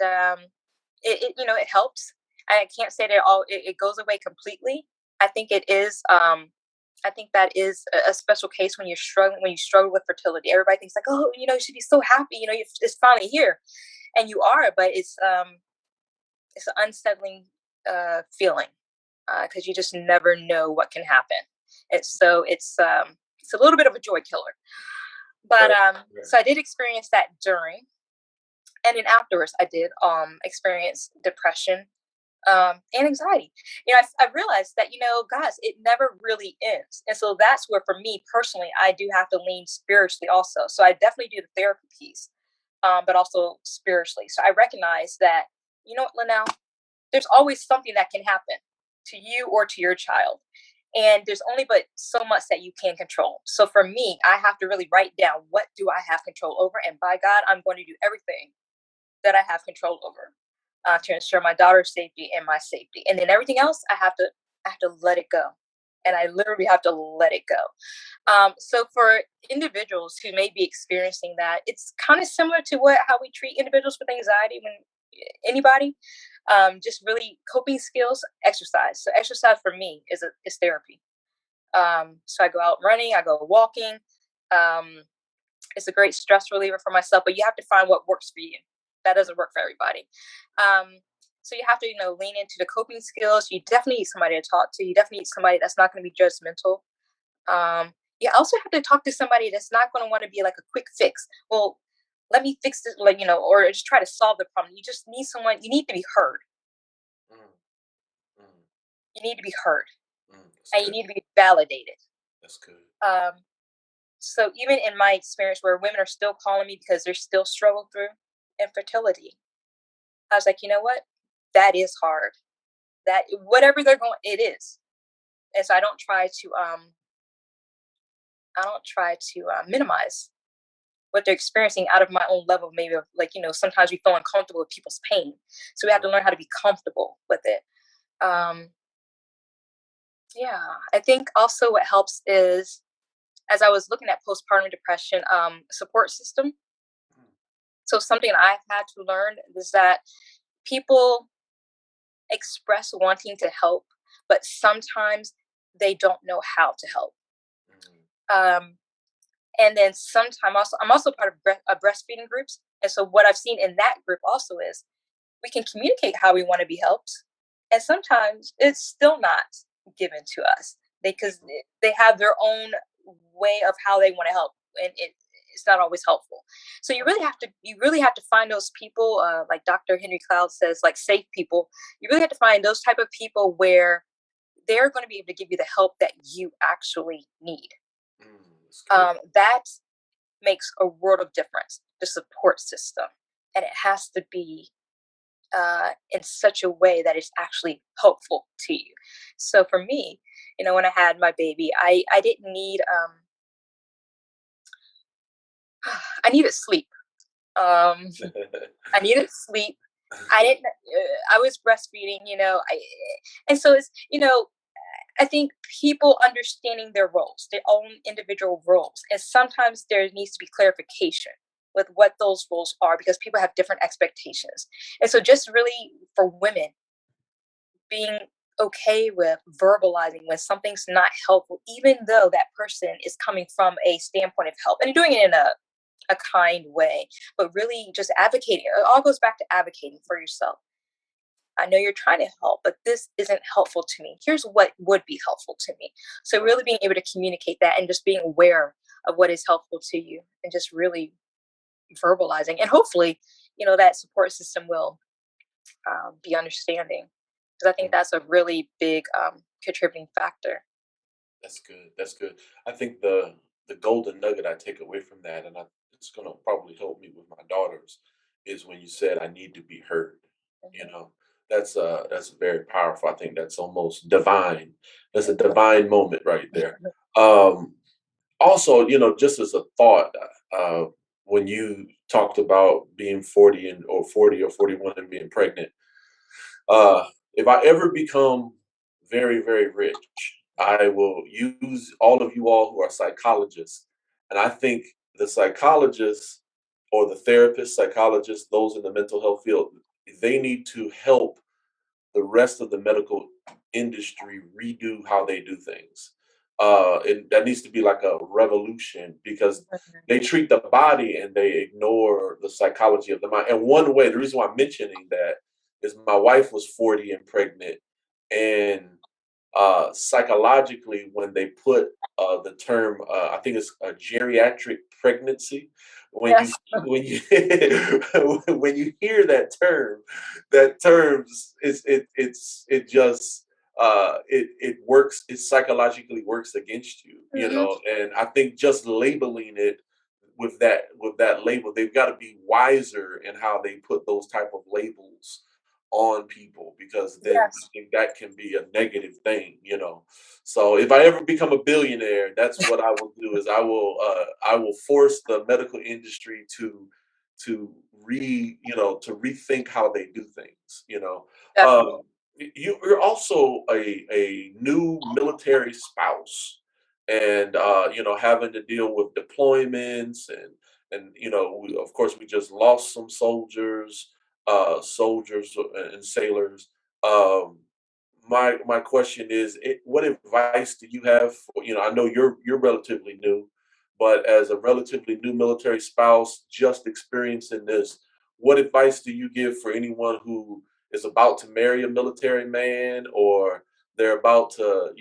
it helps. I can't say that it goes away completely. I think it is, I think that is a special case when you struggle with fertility. Everybody thinks like, oh, you should be so happy, it's finally here. And you are, but it's an unsettling feeling, because you just never know what can happen. It's a little bit of a joy killer. But so I did experience that during, and then afterwards I did experience depression and anxiety. I realized that, guys, it never really ends. And so that's where, for me personally, I do have to lean spiritually also. So I definitely do the therapy piece, but also spiritually. So I recognize that, you know what, Lynnelle, there's always something that can happen to you or to your child. And there's only but so much that you can control. So for me, I have to really write down, what do I have control over? And by God, I'm going to do everything that I have control over to ensure my daughter's safety and my safety. And then everything else, I have to let it go. And I literally have to let it go. So for individuals who may be experiencing that, it's kind of similar to how we treat individuals with anxiety. When anybody, just really coping skills, exercise. So exercise for me is therapy. So I go out running, I go walking. It's a great stress reliever for myself, but you have to find what works for you. That doesn't work for everybody. So you have to, lean into the coping skills. You definitely need somebody to talk to. You definitely need somebody that's not going to be judgmental. You also have to talk to somebody that's not going to want to be like a quick fix. Well, let me fix this, or just try to solve the problem. You just need someone. You need to be heard. You need to be heard, and you need to be validated. That's good. So even in my experience, where women are still calling me because they're still struggling through infertility, I was like, you know what? That is hard. That whatever they're going, it is. And so I don't try to minimize what they're experiencing out of my own level, maybe of sometimes we feel uncomfortable with people's pain. So we have to learn how to be comfortable with it. Yeah, I think also what helps is, as I was looking at postpartum depression, support system. So something I've had to learn is that people express wanting to help, but sometimes they don't know how to help. And then sometimes I'm also part of breastfeeding groups. And so what I've seen in that group also is we can communicate how we want to be helped. And sometimes it's still not given to us because they have their own way of how they want to help. And it's not always helpful. So you really have to find those people, like Dr. Henry Cloud says, like safe people. You really have to find those type of people where they're going to be able to give you the help that you actually need. That makes a world of difference, the support system. And it has to be in such a way that it's actually helpful to you. So for me, when I had my baby, I didn't need, I needed sleep. I needed sleep. I was breastfeeding, and so it's, I think people understanding their roles, their own individual roles. And sometimes there needs to be clarification with what those roles are because people have different expectations. And so just really for women, being okay with verbalizing when something's not helpful, even though that person is coming from a standpoint of help and doing it in a kind way, but really just advocating. It all goes back to advocating for yourself. I know you're trying to help, but this isn't helpful to me. Here's what would be helpful to me. So really being able to communicate that and just being aware of what is helpful to you and just really verbalizing, and hopefully, that support system will be understanding, because I think that's a really big contributing factor. That's good. That's good. I think the golden nugget I take away from that, and it's going to probably help me with my daughters, is when you said I need to be heard. You know, that's very powerful. I think that's almost divine. That's a divine moment right there. Um, Also, just as a thought, uh, when you talked about being 40 or 40 or 41 and being pregnant, uh, if I ever become very, very rich, I will use all of you all who are psychologists. And I think the psychologists or the therapists, psychologists, those in the mental health field, they need to help the rest of the medical industry redo how they do things. And that needs to be like a revolution, because they treat the body and they ignore the psychology of the mind. And one way, the reason why I'm mentioning that is my wife was 40 and pregnant, and psychologically, when they put the term, I think it's a geriatric pregnancy. When you Yes. when you when you hear that terms it just it works. It psychologically works against you, Mhm. And I think just labeling it with that label, they've got to be wiser in how they put those type of labels on people, because then I Yes. think that can be a negative thing. So if I ever become a billionaire, that's what I will do, is I will force the medical industry to to rethink how they do things. Definitely. Um, you're also a new military spouse, and having to deal with deployments, and of course we just lost some soldiers and sailors. Um, my question is, what advice do you have for, I know you're relatively new, but as a relatively new military spouse just experiencing this, what advice do you give for anyone who is about to marry a military man, or they're about to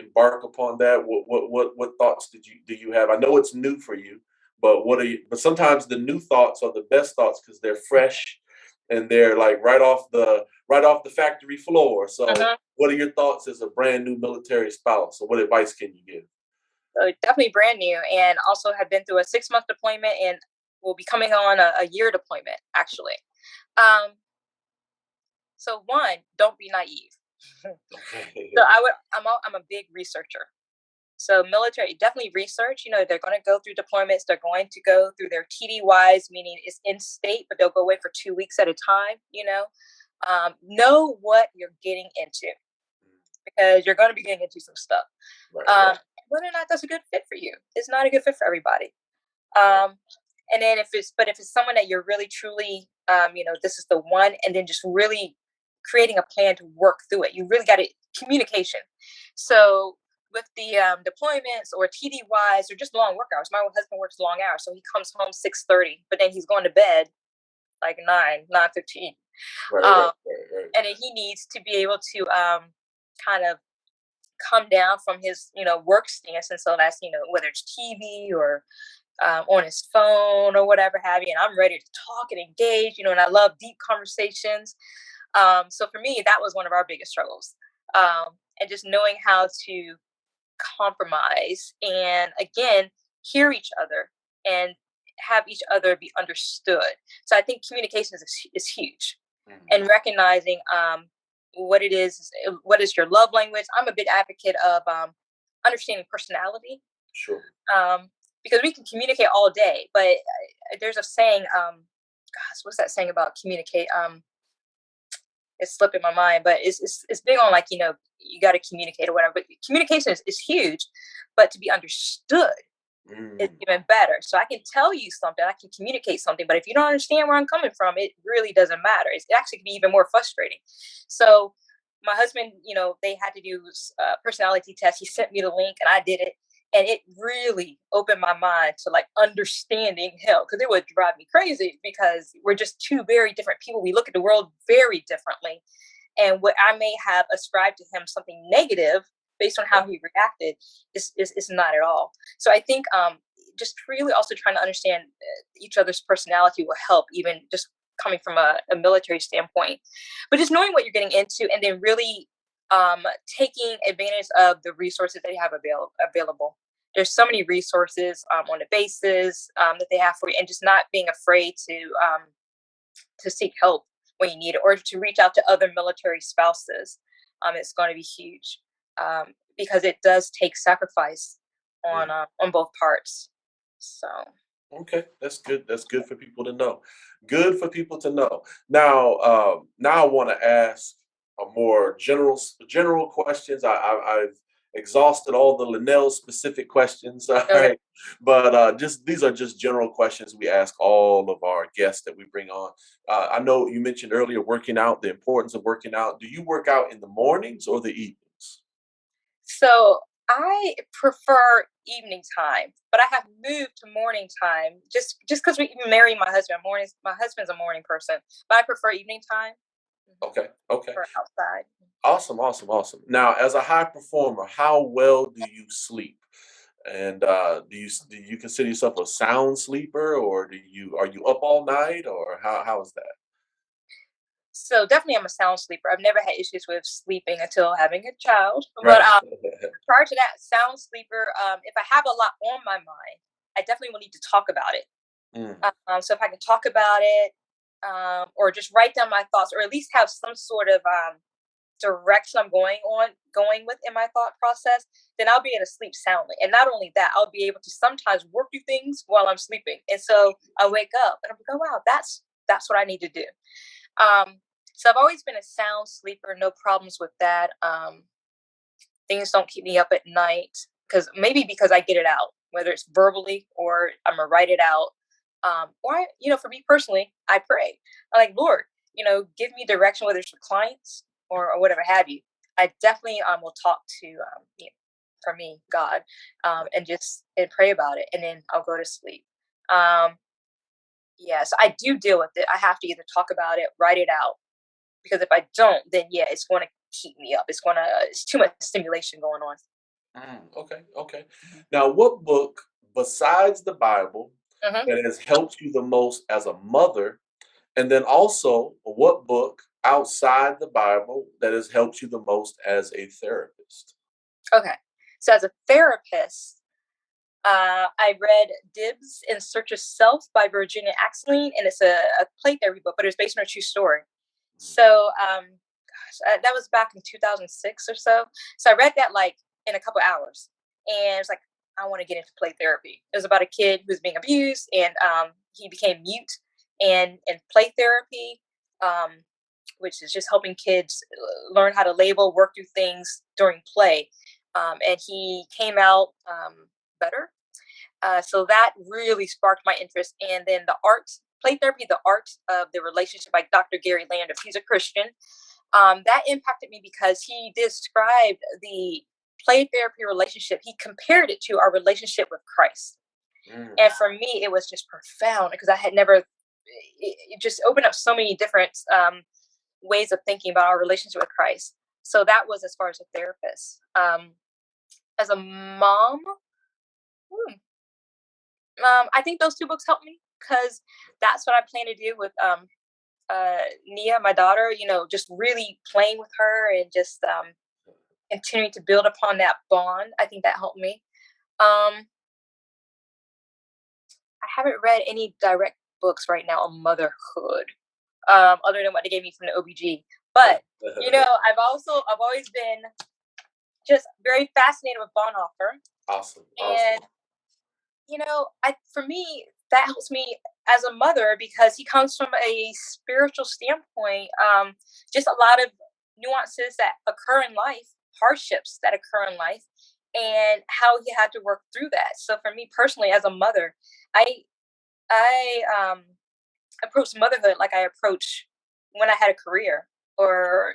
embark upon that? What thoughts do you have? I know it's new for you, but but sometimes the new thoughts are the best thoughts because they're fresh and they're like right off the factory floor. So Mhm. what are your thoughts as a brand new military spouse? So what advice can you give? So definitely brand new, and also have been through a 6-month deployment, and will be coming on a year deployment actually. Um, so one, don't be naive. Okay. So I'm a big researcher. So military, definitely research. They're going to go through deployments. They're going to go through their TDYs, meaning it's in state, but they'll go away for 2 weeks at a time. Know what you're getting into, because you're going to be getting into some stuff. Right, Um, right, whether or not that's a good fit for you, it's not a good fit for everybody. right. And then if it's someone that you're really truly, this is the one, and then just really creating a plan to work through it. You really got to communication. So with the deployments or TDYs or just long work hours, my husband works long hours, so he comes home 6:30, but then he's going to bed like 9:15, Right, right, um, right, right. and then he needs to be able to kind of come down from his work stance, and so that's whether it's TV or on his phone or whatever have you, and I'm ready to talk and engage, and I love deep conversations. So for me, that was one of our biggest struggles, and just knowing how to compromise and again hear each other and have each other be understood. So I think communication is huge, Mhm. and recognizing what it is, what is your love language. I'm a big advocate of understanding personality, Sure. um, because we can communicate all day, but there's a saying, gosh, what's that saying about communicate? It's slipping my mind, but it's big on, like, you got to communicate or whatever. But communication is huge, but to be understood is Mm. even better. So I can tell you something, I can communicate something, but if you don't understand where I'm coming from, it really doesn't matter. It actually can be even more frustrating. So my husband, they had to do a personality test. He sent me the link, and I did it, and it really opened my mind to like understanding him, because it would drive me crazy because we're just two very different people. We look at the world very differently, and what I may have ascribed to him something negative based on how he reacted is not at all. So I think just really also trying to understand each other's personality will help, even just coming from a military standpoint. But just knowing what you're getting into, and then really taking advantage of the resources that you have available. There's so many resources on the bases that they have for you, and just not being afraid to seek help when you need it, or to reach out to other military spouses. It's going to be huge because it does take sacrifice on both parts. So. Okay, that's good. That's good for people to know. Good for people to know. Now, now I want to ask a more general questions. I've exhausted all the Lynnelle specific questions. All Okay. right, but just these are just general questions we ask all of our guests that we bring on. I know you mentioned earlier working out, the importance of working out. Do you work out in the mornings or the evenings? So I prefer evening time, but I have moved to morning time just because we married my husband. My husband's a morning person, but I prefer evening time. Okay, okay. For outside. Awesome, awesome, awesome. Now, as a high performer, how well do you sleep? And do you consider yourself a sound sleeper, or are you up all night, or how is that? So definitely I'm a sound sleeper. I've never had issues with sleeping until having a child. Right. But prior to that, sound sleeper, if I have a lot on my mind, I definitely will need to talk about it. So if I can talk about it, or just write down my thoughts, or at least have some sort of direction I'm going with in my thought process, then I'll be able to sleep soundly. And not only that, I'll be able to sometimes work through things while I'm sleeping. And so I wake up and I'm like, oh wow, that's what I need to do. So I've always been a sound sleeper, no problems with that. Things don't keep me up at night because I get it out, whether it's verbally or I'm gonna write it out. Or for me personally, I pray. I'm like, Lord, give me direction, whether it's for clients or whatever have you. I definitely will talk to for me, God, and pray about it, and then I'll go to sleep. Yes, I do deal with it. I have to either talk about it, write it out, because if I don't, then it's going to keep me up. It's too much stimulation going on. Okay, okay. Now, what book besides the Bible that has helped you the most as a mother, and then also what book outside the Bible that has helped you the most as a therapist? Okay, so as a therapist, I read Dibs in Search of Self by Virginia Axeline, and it's a play therapy book, but it's based on a true story. So, that was back in 2006 or so. So I read that like in a couple hours, and it's like, I want to get into play therapy. It was about a kid who was being abused, and he became mute, and play therapy, which is just helping kids learn how to label, work through things during play. And he came out better. So that really sparked my interest. And then play therapy, the art of the relationship by Dr. Gary Lander. He's a Christian. That impacted me because he described the play therapy relationship. He compared it to our relationship with Christ. And for me, it was just profound because I had never, it just opened up so many different ways of thinking about our relationship with Christ. So that was as far as a therapist. As a mom, I think those two books helped me because that's what I plan to do with Nia, my daughter, just really playing with her and just continuing to build upon that bond. I think that helped me. I haven't read any direct books right now on motherhood, other than what they gave me from the OBG. But, I've always been just very fascinated with Bonhoeffer. Awesome. And, for me, that helps me as a mother because he comes from a spiritual standpoint. Just a lot of nuances that occur in life, hardships that occur in life, and how he had to work through that. So for me personally, as a mother, I approach motherhood like I approach when I had a career. Or,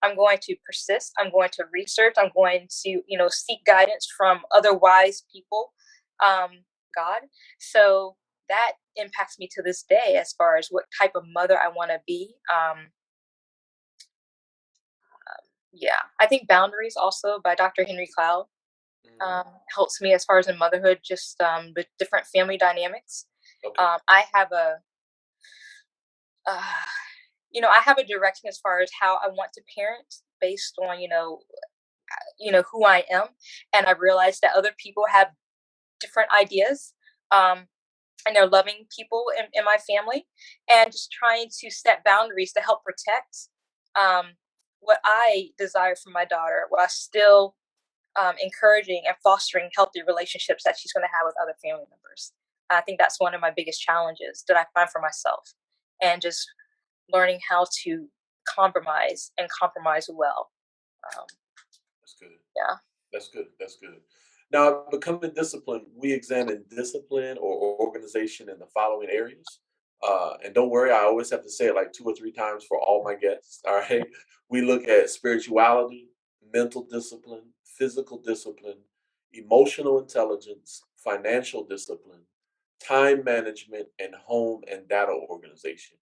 I'm going to persist. I'm going to research. I'm going to, seek guidance from other wise people, God. So that impacts me to this day as far as what type of mother I want to be. I think Boundaries also by Dr. Henry Cloud. helps me as far as in motherhood, just with different family dynamics. Okay. I have a, I have a direction as far as how I want to parent based on, who I am. And I realized that other people have different ideas. And they're loving people in my family, and just trying to set boundaries to help protect what I desire for my daughter, while still encouraging and fostering healthy relationships that she's going to have with other family members. I think that's one of my biggest challenges that I find for myself, and just learning how to compromise and compromise well. That's good. Yeah. That's good. That's good. Now, becoming disciplined, we examine discipline or organization in the following areas. And don't worry, I always have to say it like 2 or 3 times for all my guests. All right. We look at spirituality, mental discipline, physical discipline, emotional intelligence, financial discipline, time management, and home and data organization.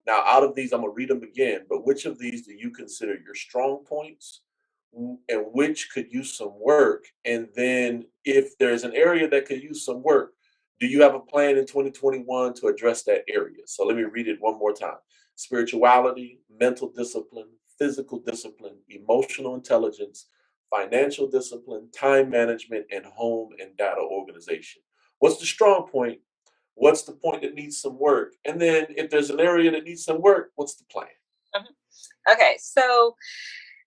Now, out of these, I'm going to read them again, but which of these do you consider your strong points? And which could use some work? And then if there's an area that could use some work, do you have a plan in 2021 to address that area? So let me read it one more time. Spirituality, mental discipline, physical discipline, emotional intelligence, financial discipline, time management, and home and data organization. What's the strong point? What's the point that needs some work? And then if there's an area that needs some work, what's the plan? Okay, so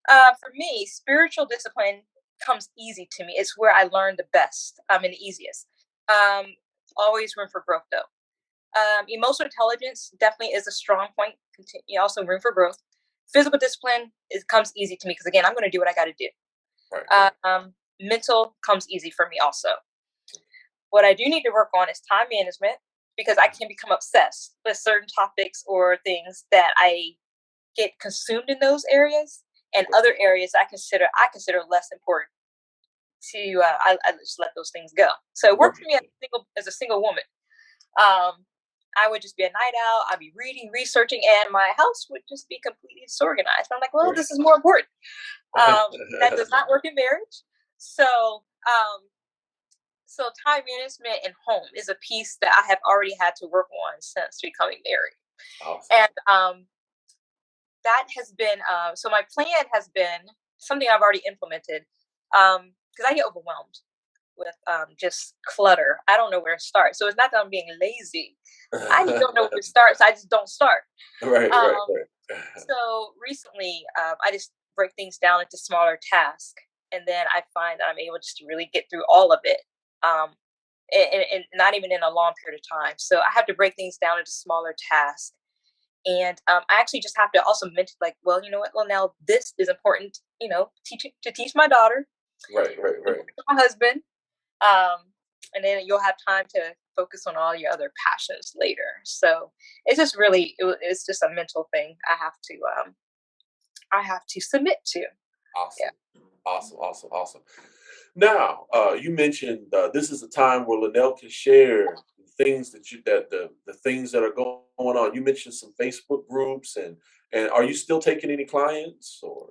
for me, spiritual discipline comes easy to me. It's where I learn the best, and the easiest. Always room for growth, though. Emotional intelligence definitely is a strong point. Also room for growth. Physical discipline comes easy to me because, again, I'm going to do what I got to do. Right. Mental comes easy for me also. What I do need to work on is time management, because I can become obsessed with certain topics or things that I get consumed in those areas, and other areas I consider less important. I just let those things go. So it worked for me as a single woman. I would just be a night owl. I'd be reading, researching, and my house would just be completely disorganized. I'm like, well, this is more important. That does not work in marriage. So time management and home is a piece that I have already had to work on since becoming married. Awesome. And that has been, so my plan has been something I've already implemented, because I get overwhelmed with just clutter. I don't know where to start. So it's not that I'm being lazy. I just don't know where to start, so I just don't start. Right. So recently, I just break things down into smaller tasks, and then I find that I'm able just to really get through all of it, and not even in a long period of time. So I have to break things down into smaller tasks. And I actually just have to also mention, like, well, you know what, Lynnelle, this is important, to teach my daughter. Right. My husband. And then you'll have time to focus on all your other passions later. So it's just really, it's just a mental thing I have to submit to. Awesome. Yeah. Awesome. Now, you mentioned this is a time where Lynnelle can share things the things that are going on. You mentioned some Facebook groups, and are you still taking any clients, or?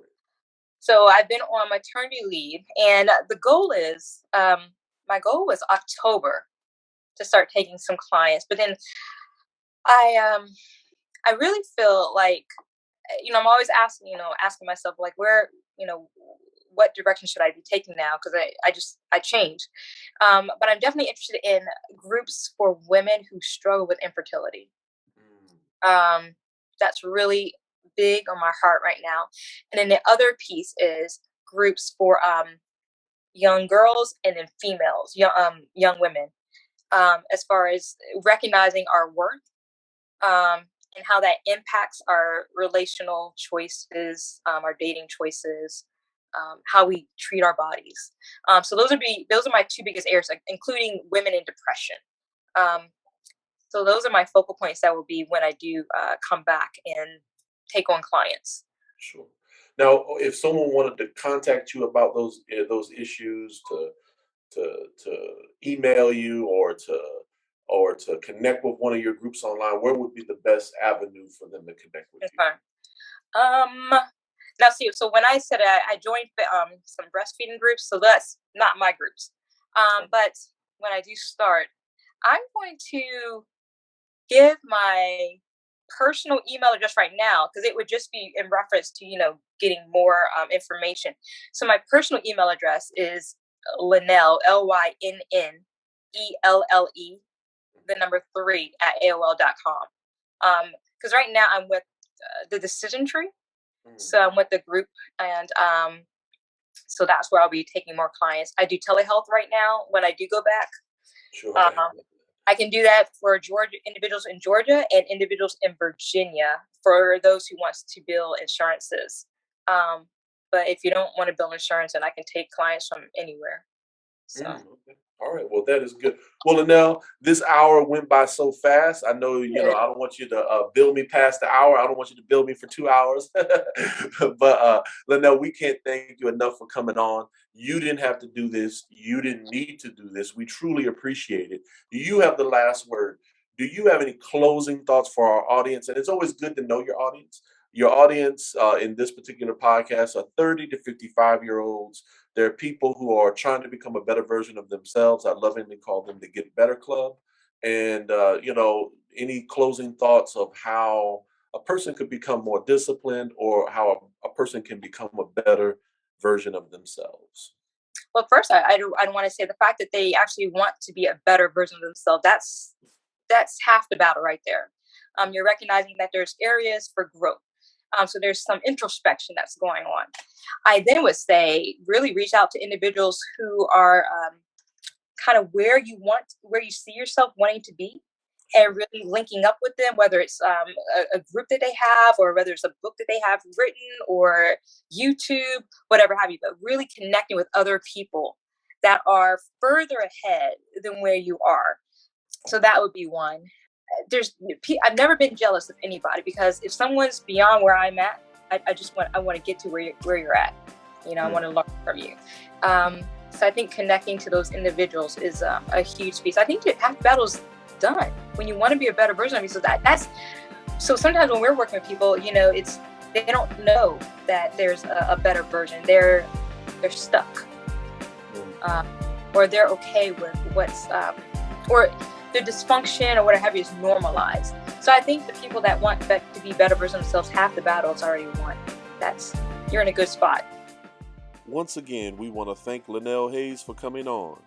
So I've been on maternity leave, and the goal is, my goal was October to start taking some clients, but then I really feel like, I'm always asking myself, like, where, what direction should I be taking now? Because I changed. But I'm definitely interested in groups for women who struggle with infertility. That's really big on my heart right now. And then the other piece is groups for young girls and then females, young women, as far as recognizing our worth, and how that impacts our relational choices, our dating choices, how we treat our bodies. So those are my 2 biggest areas, like, including women in depression. So those are my focal points that will be when I do come back and take on clients. Sure. Now, if someone wanted to contact you about those issues, to email you or to connect with one of your groups online, where would be the best avenue for them to connect with you? Okay. Now, see, so when I said I joined some breastfeeding groups, so that's not my groups. But when I do start, I'm going to give my personal email address right now, because it would just be in reference to, getting more information. So my personal email address is Lynnelle, Lynnelle, the number 3 at AOL.com. Because right now I'm with the Decision Tree. So I'm with the group, and so that's where I'll be taking more clients. I do telehealth right now when I do go back. Sure. I can do that for individuals in Georgia and individuals in Virginia for those who wants to bill insurances. But if you don't want to bill insurance, then I can take clients from anywhere. So. Okay. All right. Well, that is good. Well, Lynnelle, this hour went by so fast. I know, I don't want you to bill me past the hour. I don't want you to bill me for 2 hours. But Lynnelle, we can't thank you enough for coming on. You didn't have to do this. You didn't need to do this. We truly appreciate it. Do you have the last word? Do you have any closing thoughts for our audience? And it's always good to know your audience. Your audience in this particular podcast are 30 to 55-year-olds. There are people who are trying to become a better version of themselves. I lovingly call them the Get Better Club. And, any closing thoughts of how a person could become more disciplined, or how a person can become a better version of themselves? Well, first, I want to say the fact that they actually want to be a better version of themselves, that's half the battle right there. You're recognizing that there's areas for growth. So there's some introspection that's going on. I then would say really reach out to individuals who are kind of where you see yourself wanting to be, and really linking up with them, whether it's a group that they have, or whether it's a book that they have written, or YouTube, whatever have you, but really connecting with other people that are further ahead than where you are. So that would be one. I've never been jealous of anybody, because if someone's beyond where I'm at, I want to get to where you're at. I want to learn from you. So I think connecting to those individuals is a huge piece. I think half the battle's done when you want to be a better version of yourself. So sometimes when we're working with people, they don't know that there's a better version. They're stuck, or they're okay with what's or their dysfunction or whatever have you is normalized. So I think the people that want to be better versions of themselves, half the battle is already won. You're in a good spot. Once again, we want to thank Lynnelle Hayes for coming on.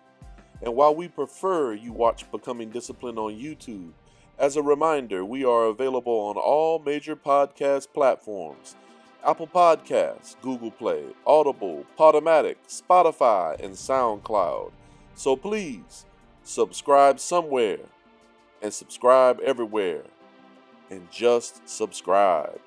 And while we prefer you watch Becoming Disciplined on YouTube, as a reminder, we are available on all major podcast platforms: Apple Podcasts, Google Play, Audible, Podomatic, Spotify, and SoundCloud. So please, subscribe somewhere, and subscribe everywhere, and just subscribe.